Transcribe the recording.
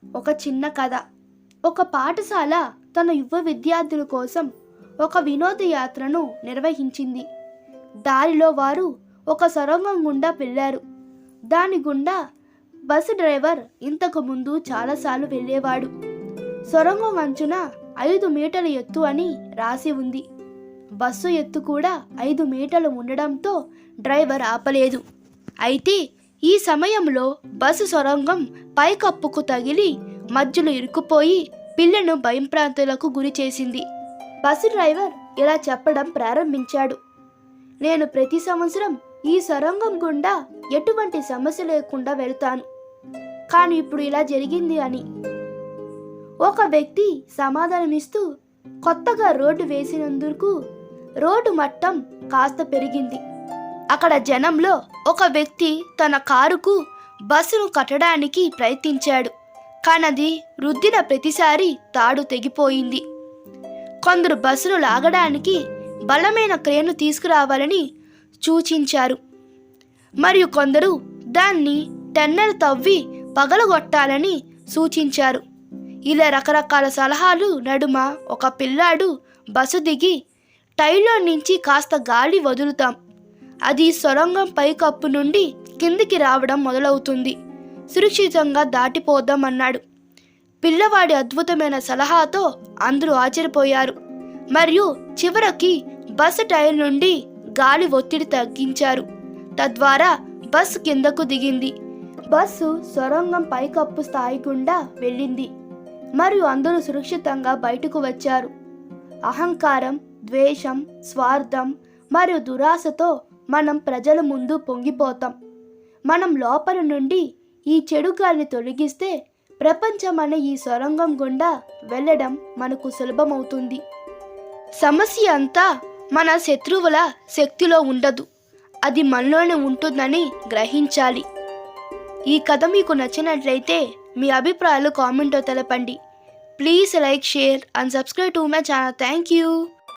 ఒక చిన్న కథ. ఒక పాఠశాల తన యువ విద్యార్థుల కోసం ఒక వినోదయాత్రను నిర్వహించింది. దారిలో వారు ఒక సొరంగం గుండా వెళ్ళారు. దాని గుండా బస్సు డ్రైవర్ ఇంతకు ముందు చాలాసార్లు వెళ్ళేవాడు. సొరంగం అంచున 5 మీటర్ల ఎత్తు అని రాసి ఉంది. బస్సు ఎత్తు కూడా 5 మీటర్లు ఉండడంతో డ్రైవర్ ఆపలేదు. అయితే ఈ సమయంలో బస్సు సొరంగం పైకప్పుకు తగిలి మధ్యలో ఇరుక్కుపోయి పిల్లను భయప్రాంతులకు గురి చేసింది. బస్సు డ్రైవర్ ఇలా చెప్పడం ప్రారంభించాడు. నేను ప్రతి సంవత్సరం ఈ సొరంగం గుండా ఎటువంటి సమస్య లేకుండా వెళ్తాను, కానీ ఇప్పుడు ఇలా జరిగింది అని. ఒక వ్యక్తి సమాధానమిస్తూ, కొత్తగా రోడ్డు వేసినందుకు రోడ్డు మట్టం కాస్త పెరిగింది. అక్కడ జనంలో ఒక వ్యక్తి తన కారుకు బస్సును కట్టడానికి ప్రయత్నించాడు, కానీ అది రుద్దిన ప్రతిసారి తాడు తెగిపోయింది. కొందరు బస్సును లాగడానికి బలమైన క్రేను తీసుకురావాలని సూచించారు, మరియు కొందరు దాన్ని టన్నెల్ తవ్వి పగలగొట్టాలని సూచించారు. ఇలా రకరకాల సలహాలు నడుమ ఒక పిల్లాడు బస్సు దిగి, టైర్లో నుంచి కాస్త గాలి వదులుతాం, అది సొరంగం పైకప్పు నుండి కిందికి రావడం మొదలవుతుంది, సురక్షితంగా దాటిపోదాం అన్నాడు. పిల్లవాడి అద్భుతమైన సలహాతో అందరూ ఆశ్చర్యపోయారు మరియు చివరికి బస్సు టైర్ నుండి గాలి ఒత్తిడి తగ్గించారు. తద్వారా బస్సు కిందకు దిగింది. బస్సు సొరంగం పైకప్పు స్థాయి గుండా వెళ్ళింది మరియు అందరూ సురక్షితంగా బయటకు వచ్చారు. అహంకారం, ద్వేషం, స్వార్థం మరియు దురాశతో మనం ప్రజల ముందు పొంగిపోతాం. మనం లోపల నుండి ఈ చెడు గాలిని తొలగిస్తే ప్రపంచం అనే ఈ సొరంగం గుండా వెళ్ళడం మనకు సులభమవుతుంది. సమస్య అంతా మన శత్రువుల శక్తిలో ఉండదు, అది మనలోనే ఉంటుందని గ్రహించాలి. ఈ కథ మీకు నచ్చినట్లయితే మీ అభిప్రాయాలు కామెంట్లో తెలపండి. Please like, share and subscribe to my channel. Thank you.